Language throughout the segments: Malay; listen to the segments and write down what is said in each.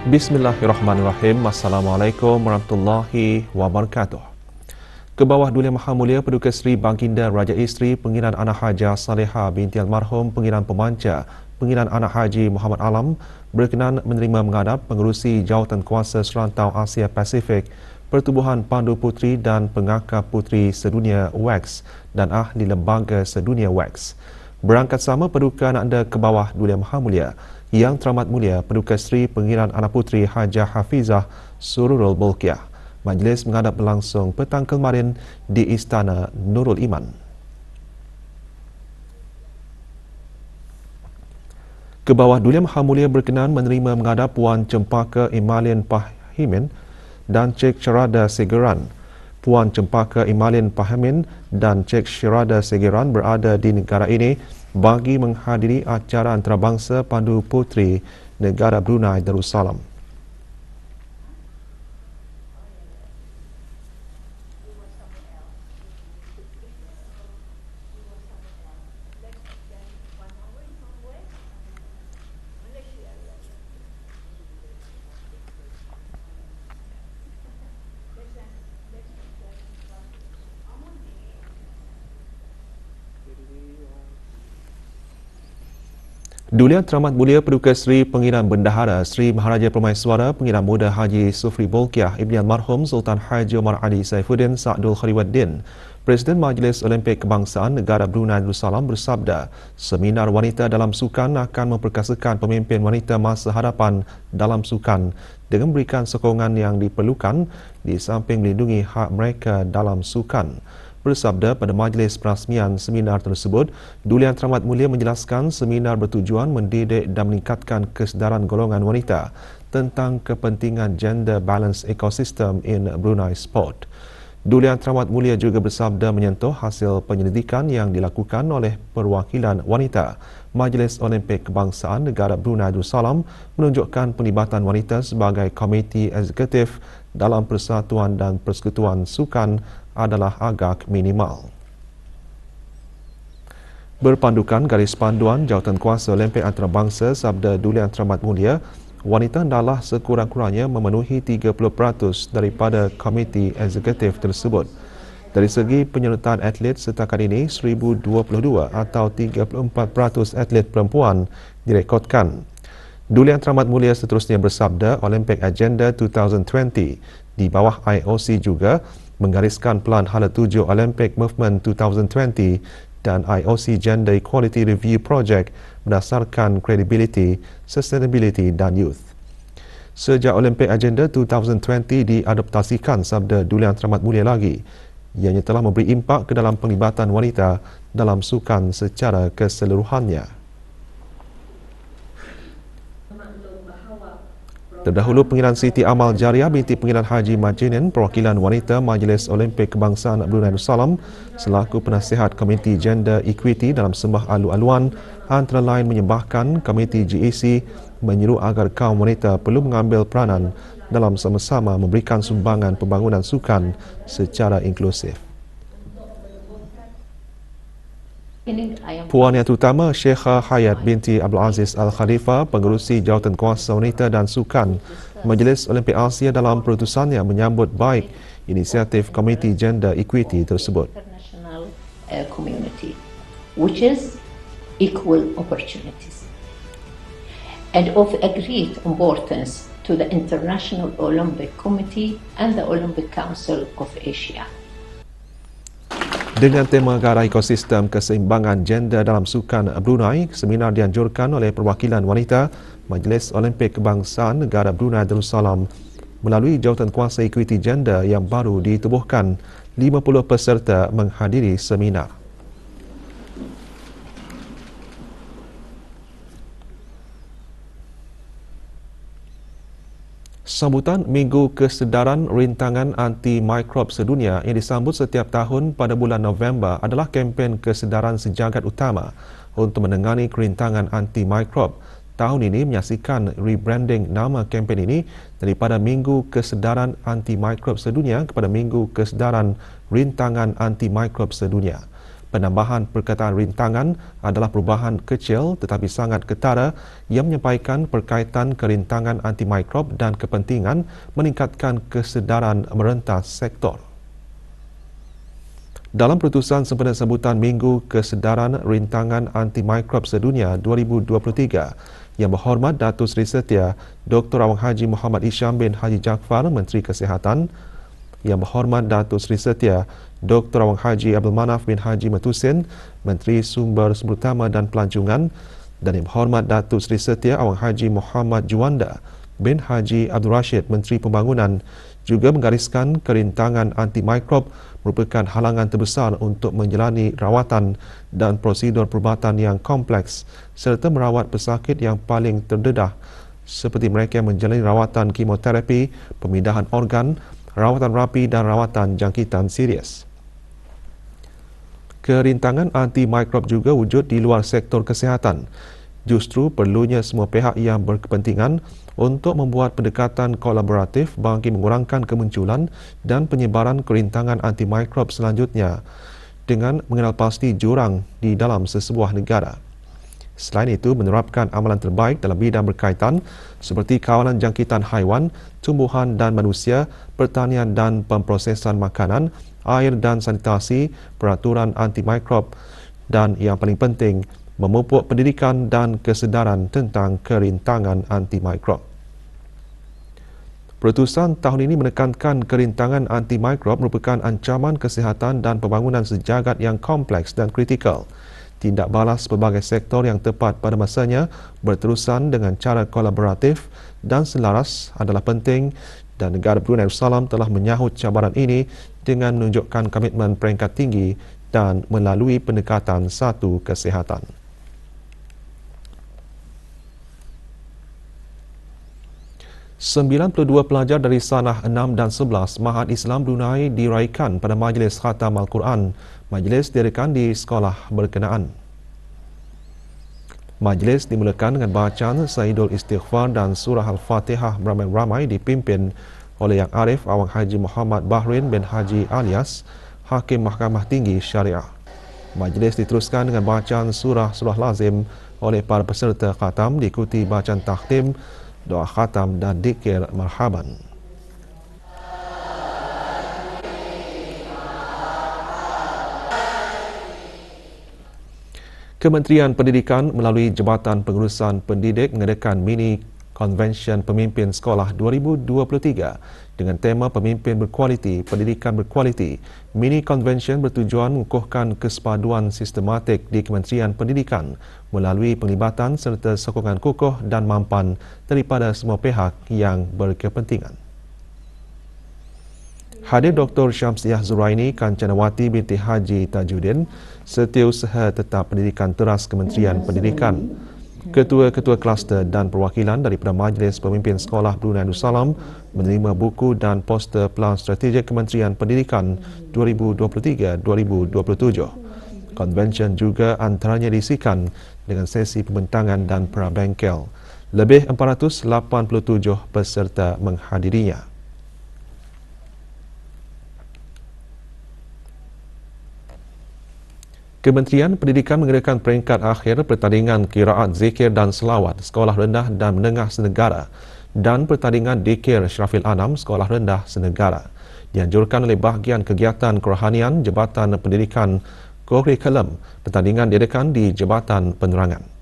Bismillahirrahmanirrahim. Assalamualaikum warahmatullahi wabarakatuh. Ke bawah Duli Maha Mulia Paduka Seri Baginda Raja Isteri Pengiran Anak Haja Saleha binti Almarhum Pengiran Pemanca Pengiran Anak Haji Muhammad Alam berkenan menerima menghadap Pengerusi Jawatan Kuasa Serantau Asia Pasifik Pertubuhan Pandu Puteri dan Pengakar Puteri Sedunia WAX dan Ahli Lembaga Sedunia WAX. Berangkat sama Paduka Anda ke bawah Duli Maha Mulia Yang Teramat Mulia Paduka Seri Pengiran Anak Puteri Hajah Hafizah Sururul Bolkiah. Majlis menghadap berlangsung petang kemarin di Istana Nurul Iman. Ke bawah Duli Maha Mulia berkenan menerima menghadap Puan Cempaka Imalin Pahimin dan Cik Syarada Segeran. Puan Cempaka Imalin Pahimin dan Cik Syarada Segeran berada di negara ini bagi menghadiri acara antarabangsa Pandu Puteri Negara Brunei Darussalam. Duli Yang Teramat Mulia Paduka Seri Pengiran Bendahara Seri Maharaja Permaiswara Pengiran Muda Haji Sufri Bolkiah Ibni Almarhum Sultan Haji Omar Ali Saifuddin Sa'dul Khaliwaddin, Presiden Majlis Olimpik Kebangsaan Negara Brunei Darussalam bersabda, seminar wanita dalam sukan akan memperkasakan pemimpin wanita masa hadapan dalam sukan dengan memberikan sokongan yang diperlukan di samping melindungi hak mereka dalam sukan. Bersabda pada majlis perasmian seminar tersebut, Duli Yang Teramat Mulia menjelaskan seminar bertujuan mendidik dan meningkatkan kesedaran golongan wanita tentang kepentingan gender balance ecosystem in Brunei Sport. Duli Yang Teramat Mulia juga bersabda menyentuh hasil penyelidikan yang dilakukan oleh perwakilan wanita. Majlis Olimpik Kebangsaan Negara Brunei Darussalam menunjukkan penglibatan wanita sebagai komiti eksekutif dalam persatuan dan persekutuan sukan adalah agak minimal. Berpandukan garis panduan Jawatan Kuasa Olimpik Antarabangsa, sabda Duli Yang Teramat Mulia, wanita hendaklah sekurang-kurangnya memenuhi 30% daripada komiti eksekutif tersebut. Dari segi penyertaan atlet setakat ini, 1,022 atau 34% atlet perempuan direkodkan. Duli Yang Teramat Mulia seterusnya bersabda, Olympic Agenda 2020 di bawah IOC juga menggariskan pelan hala tuju Olympic Movement 2020 dan IOC Gender Equality Review Project berdasarkan credibility, sustainability dan youth. Sejak Olympic Agenda 2020 diadaptasikan, sabda Duli Yang Teramat Mulia lagi, ianya telah memberi impak ke dalam penglibatan wanita dalam sukan secara keseluruhannya. Terdahulu, Pengiran Siti Amal Jariah binti Pengiran Haji Majinin, perwakilan wanita Majlis Olimpik Kebangsaan Brunei Darussalam selaku penasihat Komiti Gender Equity dalam sembah alu-aluan antara lain menyembahkan Komiti GEC menyeru agar kaum wanita perlu mengambil peranan dalam sama-sama memberikan sumbangan pembangunan sukan secara inklusif. Puan Yang Terutama Syekhah Hayat binti Abdul Aziz Al-Khalifah, Pengerusi Jawatan Kuasa Wanita dan Sukan Majlis Olimpik Asia dalam perutusannya menyambut baik inisiatif Komiti Gender Equity tersebut. International community, which is equal opportunities, and of great importance to the International Olympic Committee and the Olympic Council of Asia. Dengan tema Gara Ekosistem Keseimbangan Gender dalam Sukan Brunei, seminar dianjurkan oleh perwakilan wanita Majlis Olimpik Kebangsaan Negara Brunei Darussalam melalui Jawatan Kuasa Equity Gender yang baru ditubuhkan. 50 peserta menghadiri seminar. Sambutan Minggu Kesedaran Rintangan Anti-Mikrob Sedunia yang disambut setiap tahun pada bulan November adalah kempen kesedaran sejagat utama untuk menangani kerintangan anti-mikrob. Tahun ini menyaksikan rebranding nama kempen ini daripada Minggu Kesedaran Anti-Mikrob Sedunia kepada Minggu Kesedaran Rintangan Anti-Mikrob Sedunia. Penambahan perkataan rintangan adalah perubahan kecil tetapi sangat ketara yang menyampaikan perkaitan kerintangan antimikrob dan kepentingan meningkatkan kesedaran merentas sektor. Dalam putusan sempena sambutan Minggu Kesedaran Rintangan Antimikrob Sedunia 2023, Yang Berhormat Datuk Seri Setia Dr. Awang Haji Muhammad Isham bin Haji Jaafar, Menteri Kesihatan, Yang Berhormat Datuk Seri Setia Dr. Awang Haji Abdul Manaf bin Haji Matusin, Menteri Sumber Utama dan Pelancongan, dan Yang Berhormat Datuk Seri Setia Awang Haji Muhammad Juanda bin Haji Abdul Rashid, Menteri Pembangunan, juga menggariskan kerintangan antimikrob merupakan halangan terbesar untuk menjalani rawatan dan prosedur perubatan yang kompleks serta merawat pesakit yang paling terdedah seperti mereka yang menjalani rawatan kemoterapi, pemindahan organ, rawatan rapi dan rawatan jangkitan serius. Kerintangan antimikrob juga wujud di luar sektor kesihatan. Justru perlunya semua pihak yang berkepentingan untuk membuat pendekatan kolaboratif bagi mengurangkan kemunculan dan penyebaran kerintangan antimikrob selanjutnya dengan mengenal pasti jurang di dalam sesebuah negara. Selain itu, menerapkan amalan terbaik dalam bidang berkaitan seperti kawalan jangkitan haiwan, tumbuhan dan manusia, pertanian dan pemprosesan makanan, air dan sanitasi, peraturan antimikrob dan yang paling penting, memupuk pendidikan dan kesedaran tentang kerintangan antimikrob. Putusan tahun ini menekankan kerintangan antimikrob merupakan ancaman kesihatan dan pembangunan sejagat yang kompleks dan kritikal. Tindak balas pelbagai sektor yang tepat pada masanya berterusan dengan cara kolaboratif dan selaras adalah penting dan negara Brunei Darussalam telah menyahut cabaran ini dengan menunjukkan komitmen peringkat tinggi dan melalui pendekatan satu kesihatan. 92 pelajar dari Sanah 6 dan 11 Mahat Islam Brunei diraikan pada Majlis Khatam Al-Quran. Majlis diadakan di sekolah berkenaan. Majlis dimulakan dengan bacaan Sayyidul Istighfar dan Surah Al-Fatihah beramai-ramai dipimpin oleh Yang Arif Awang Haji Muhammad Bahrin bin Haji alias Hakim Mahkamah Tinggi Syariah. Majlis diteruskan dengan bacaan surah-surah lazim oleh para peserta khatam diikuti bacaan takhtim, doa khatam dan zikir marhaban. Kementerian Pendidikan melalui Jabatan Pengurusan Pendidik mengadakan mini Konvensyen Pemimpin Sekolah 2023 dengan tema Pemimpin Berkualiti, Pendidikan Berkualiti. Mini Konvensyen bertujuan mengukuhkan kesepaduan sistematik di Kementerian Pendidikan melalui penglibatan serta sokongan kukuh dan mampan daripada semua pihak yang berkepentingan. Hadir Dr. Syamsiah Zuraini Kancanawati binti Haji Tajuddin, Setiausaha Tetap Pendidikan Teras Kementerian Pendidikan, ketua-ketua kluster dan perwakilan daripada Majlis Pemimpin Sekolah Brunei Darussalam menerima buku dan poster Pelan Strategik Kementerian Pendidikan 2023-2027. Konvensyen juga antaranya diisikan dengan sesi pembentangan dan prabengkel. Lebih 487 peserta menghadirinya. Kementerian Pendidikan mengadakan peringkat akhir pertandingan qiraat zikir dan selawat sekolah rendah dan menengah senegara dan pertandingan dikir Syarafil Anam sekolah rendah senegara. Dianjurkan oleh bahagian kegiatan kerohanian Jabatan Pendidikan Kurikulum. Pertandingan diadakan di Jabatan Penerangan.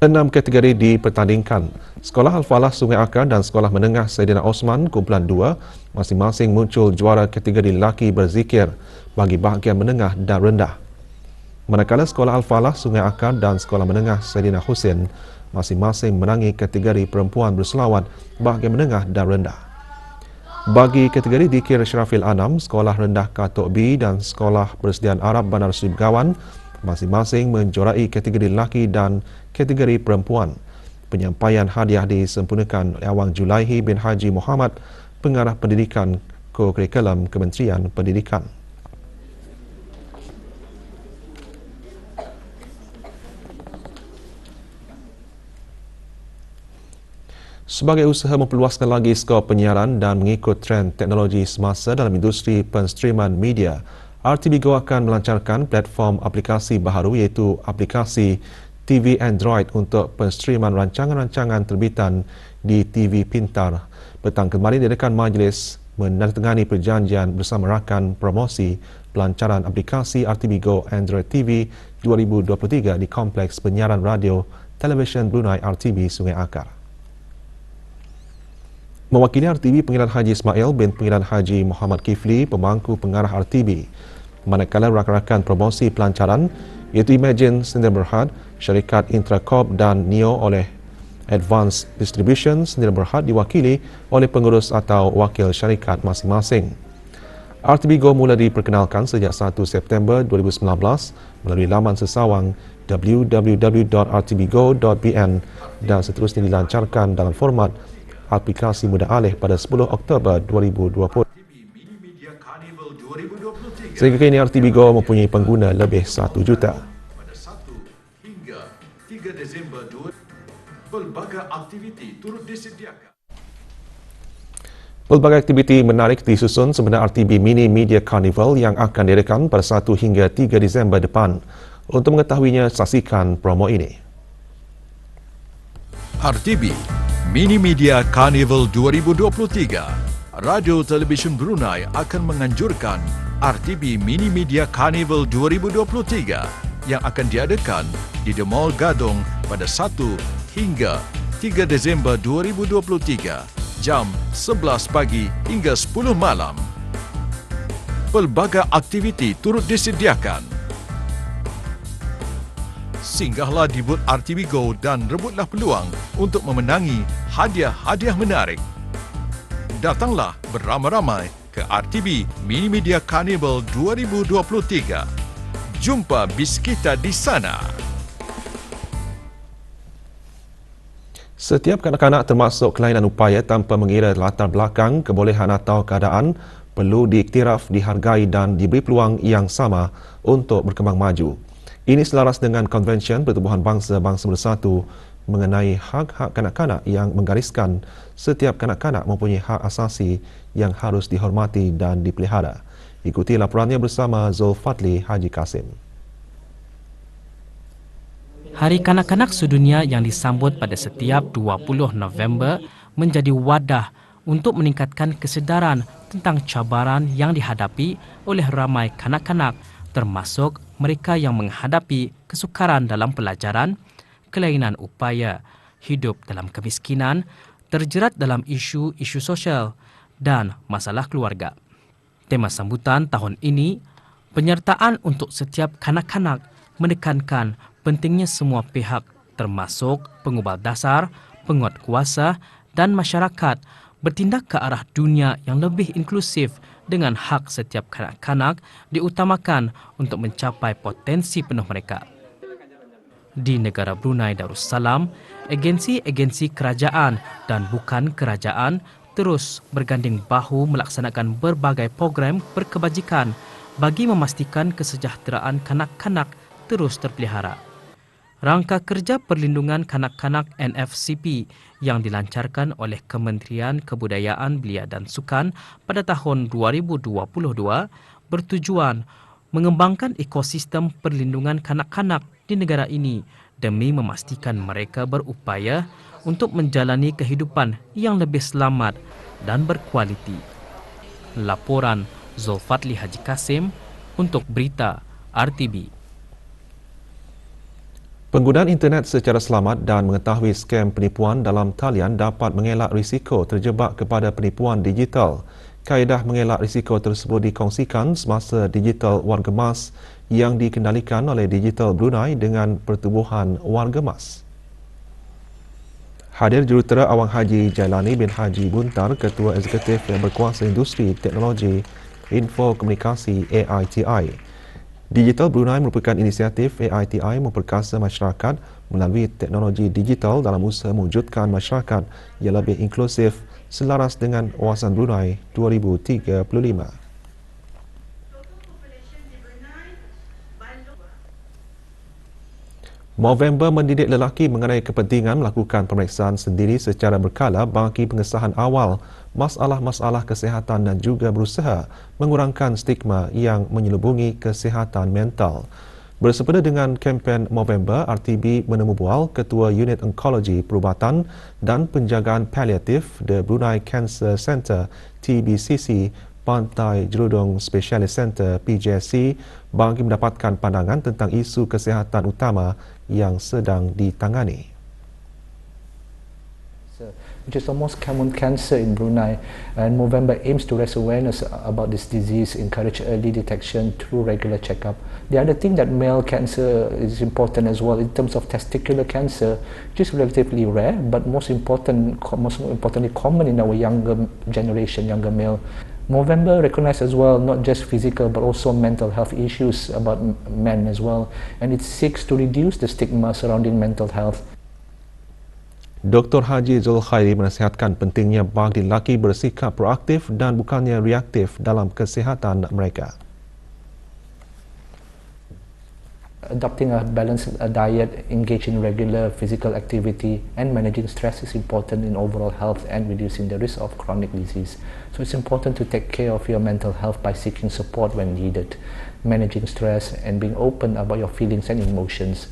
6 kategori dipertandingkan. Sekolah Al-Falah Sungai Akar dan Sekolah Menengah Saidina Osman kumpulan 2 masing-masing muncul juara kategori lelaki berzikir bagi bahagian menengah dan rendah. Manakala Sekolah Al-Falah Sungai Akar dan Sekolah Menengah Saidina Husin masing-masing menangi kategori perempuan berselawat bahagian menengah dan rendah. Bagi kategori dikir Syarafil Anam, Sekolah Rendah Katok B dan Sekolah Persediaan Arab Bandar Seri Begawan masing-masing menjuarai kategori lelaki dan kategori perempuan. Penyampaian hadiah disempurnakan oleh Awang Julaihi bin Haji Muhammad, Pengarah Pendidikan Kurikulum Kementerian Pendidikan. Sebagai usaha memperluaskan lagi skop penyiaran dan mengikut trend teknologi semasa dalam industri penstreaman media, RTB Go akan melancarkan platform aplikasi baharu iaitu aplikasi TV Android untuk penstreaman rancangan-rancangan terbitan di TV pintar. Petang kemarin diadakan majlis menandatangani perjanjian bersama rakan promosi pelancaran aplikasi RTB Go Android TV 2023 di Kompleks Penyiaran Radio Televisyen Brunei RTB Sungai Akar. Mewakili RTB, Pengiran Haji Ismail bin Pengiran Haji Muhammad Kifli, pemangku pengarah RTB, manakala rakan-rakan promosi pelancaran iaitu Imagine Sdn Bhd, Syarikat Intracorp dan NIO oleh Advanced Distribution Sdn Bhd diwakili oleh pengurus atau wakil syarikat masing-masing. RTB Go mula diperkenalkan sejak 1 September 2019 melalui laman sesawang www.rtbgo.bn dan seterusnya dilancarkan dalam format aplikasi mudah alih pada 10 Oktober 2020. Sehingga kini RTB Go mempunyai pengguna lebih 1 juta. Pada 1 hingga 3 Disember 2020, pelbagai aktiviti turut disediakan. Pelbagai aktiviti menarik disusun sempena RTB Mini Media Carnival yang akan diadakan pada 1 hingga 3 Disember depan. Untuk mengetahuinya, saksikan promo ini. RTB Mini Media Carnival 2023. Radio Televisyen Brunei akan menganjurkan RTB Mini Media Carnival 2023 yang akan diadakan di The Mall Gadong pada 1 hingga 3 Disember 2023 jam 11 pagi hingga 10 malam. Pelbagai aktiviti turut disediakan. Singgahlah di booth RTB Go dan rebutlah peluang untuk memenangi hadiah-hadiah menarik. Datanglah beramai-ramai ke RTB Mini Media Carnival 2023. Jumpa bis kita di sana. Setiap kanak-kanak termasuk kelainan upaya tanpa mengira latar belakang, kebolehan atau keadaan perlu diiktiraf, dihargai dan diberi peluang yang sama untuk berkembang maju. Ini selaras dengan Konvensyen Pertubuhan Bangsa-Bangsa Bersatu mengenai hak-hak kanak-kanak yang menggariskan setiap kanak-kanak mempunyai hak asasi yang harus dihormati dan dipelihara. Ikuti laporannya bersama Zulfadli Haji Kasim. Hari Kanak-Kanak Sedunia yang disambut pada setiap 20 November menjadi wadah untuk meningkatkan kesedaran tentang cabaran yang dihadapi oleh ramai kanak-kanak, termasuk mereka yang menghadapi kesukaran dalam pelajaran, kelainan upaya, hidup dalam kemiskinan, terjerat dalam isu-isu sosial dan masalah keluarga. Tema sambutan tahun ini, penyertaan untuk setiap kanak-kanak, menekankan pentingnya semua pihak termasuk pengubal dasar, penguat kuasa dan masyarakat bertindak ke arah dunia yang lebih inklusif dengan hak setiap kanak-kanak diutamakan untuk mencapai potensi penuh mereka. Di negara Brunei Darussalam, agensi-agensi kerajaan dan bukan kerajaan terus berganding bahu melaksanakan berbagai program berkebajikan bagi memastikan kesejahteraan kanak-kanak terus terpelihara. Rangka Kerja Perlindungan Kanak-Kanak NFCP yang dilancarkan oleh Kementerian Kebudayaan Belia dan Sukan pada tahun 2022 bertujuan mengembangkan ekosistem perlindungan kanak-kanak di negara ini demi memastikan mereka berupaya untuk menjalani kehidupan yang lebih selamat dan berkualiti. Laporan Zulfadli Haji Kasim untuk Berita RTB. Penggunaan internet secara selamat dan mengetahui skam penipuan dalam talian dapat mengelak risiko terjebak kepada penipuan digital. Kaedah mengelak risiko tersebut dikongsikan semasa Digital Warga Emas yang dikendalikan oleh Digital Brunei dengan Pertubuhan Warga Emas. Hadir Jurutera Awang Haji Jailani bin Haji Buntar, Ketua Eksekutif yang Berkuasa Industri Teknologi Info Komunikasi AITI. Digital Brunei merupakan inisiatif AITI memperkasa masyarakat melalui teknologi digital dalam usaha mewujudkan masyarakat yang lebih inklusif selaras dengan Wawasan Brunei 2035. Movember mendidik lelaki mengenai kepentingan melakukan pemeriksaan sendiri secara berkala bagi pengesahan awal masalah-masalah kesihatan dan juga berusaha mengurangkan stigma yang menyelubungi kesihatan mental. Bersempena dengan kempen Movember, RTB menemu bual Ketua Unit Onkologi Perubatan dan Penjagaan Paliatif The Brunei Cancer Centre TBCC Pantai Jeludong Specialist Centre PJSC bagi mendapatkan pandangan tentang isu kesihatan utama yang sedang ditangani. Which is the most common cancer in Brunei, and Movember aims to raise awareness about this disease, encourage early detection through regular checkup. The other thing that male cancer is important as well in terms of testicular cancer, which is relatively rare, but most importantly common in our younger generation, younger male. Movember recognizes as well not just physical but also mental health issues about men as well, and it seeks to reduce the stigma surrounding mental health. Dr. Haji Zul Khairi menasihatkan pentingnya bagi lelaki bersikap proaktif dan bukannya reaktif dalam kesihatan mereka. Adopting a balanced diet, engage in regular physical activity, and managing stress is important in overall health and reducing the risk of chronic disease. So it's important to take care of your mental health by seeking support when needed, managing stress, and being open about your feelings and emotions.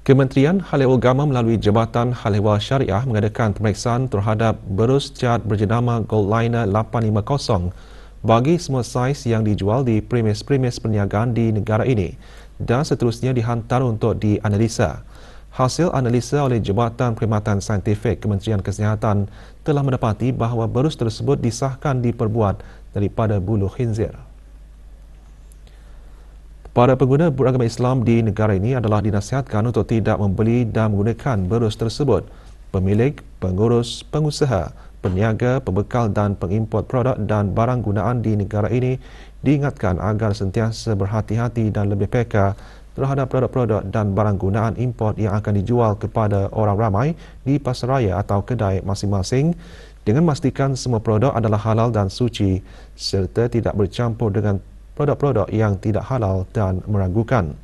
Kementerian Hal Ehwal Agama melalui Jabatan Hal Ehwal Syariah mengadakan pemeriksaan terhadap berus cat berjenama Goldliner 850 bagi semua saiz yang dijual di premis-premis perniagaan di negara ini dan seterusnya dihantar untuk dianalisa. Hasil analisa oleh Jabatan Perkhidmatan Saintifik Kementerian Kesihatan telah mendapati bahawa berus tersebut disahkan diperbuat daripada bulu khinzir. Para pengguna beragama Islam di negara ini adalah dinasihatkan untuk tidak membeli dan menggunakan berus tersebut. Pemilik, pengurus, pengusaha, peniaga, pembekal dan pengimport produk dan barang gunaan di negara ini diingatkan agar sentiasa berhati-hati dan lebih peka terhadap produk-produk dan barang gunaan import yang akan dijual kepada orang ramai di pasaraya atau kedai masing-masing dengan memastikan semua produk adalah halal dan suci serta tidak bercampur dengan produk-produk yang tidak halal dan meragukan.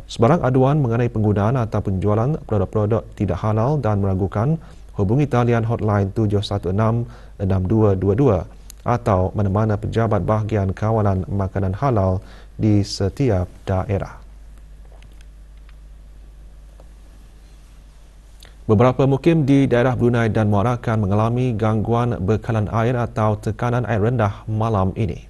Sebarang aduan mengenai penggunaan atau penjualan produk-produk tidak halal dan meragukan, hubungi talian hotline 716-6222 atau mana-mana pejabat bahagian kawalan makanan halal di setiap daerah. Beberapa mukim di daerah Brunei dan Muara akan mengalami gangguan bekalan air atau tekanan air rendah malam ini.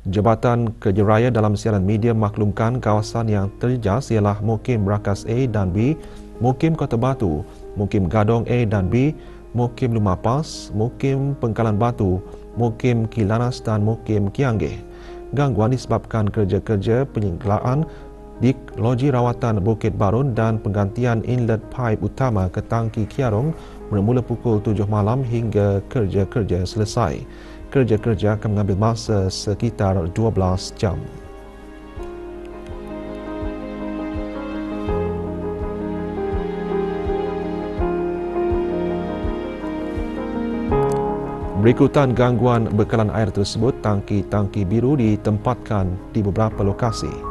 Jabatan Kerja Raya dalam siaran media maklumkan kawasan yang terjejas ialah Mukim Rakas A dan B, Mukim Kota Batu, Mukim Gadong A dan B, Mukim Lumapas, Mukim Pengkalan Batu, Mukim Kilanas dan Mukim Kianggeh. Gangguan disebabkan kerja-kerja penyengkelaan di loji rawatan Bukit Barun dan penggantian inlet pipe utama ke tangki Kiarong bermula pukul 7 malam hingga kerja-kerja selesai. Kerja-kerja akan mengambil masa sekitar 12 jam. Berikutan gangguan bekalan air tersebut, tangki-tangki biru ditempatkan di beberapa lokasi.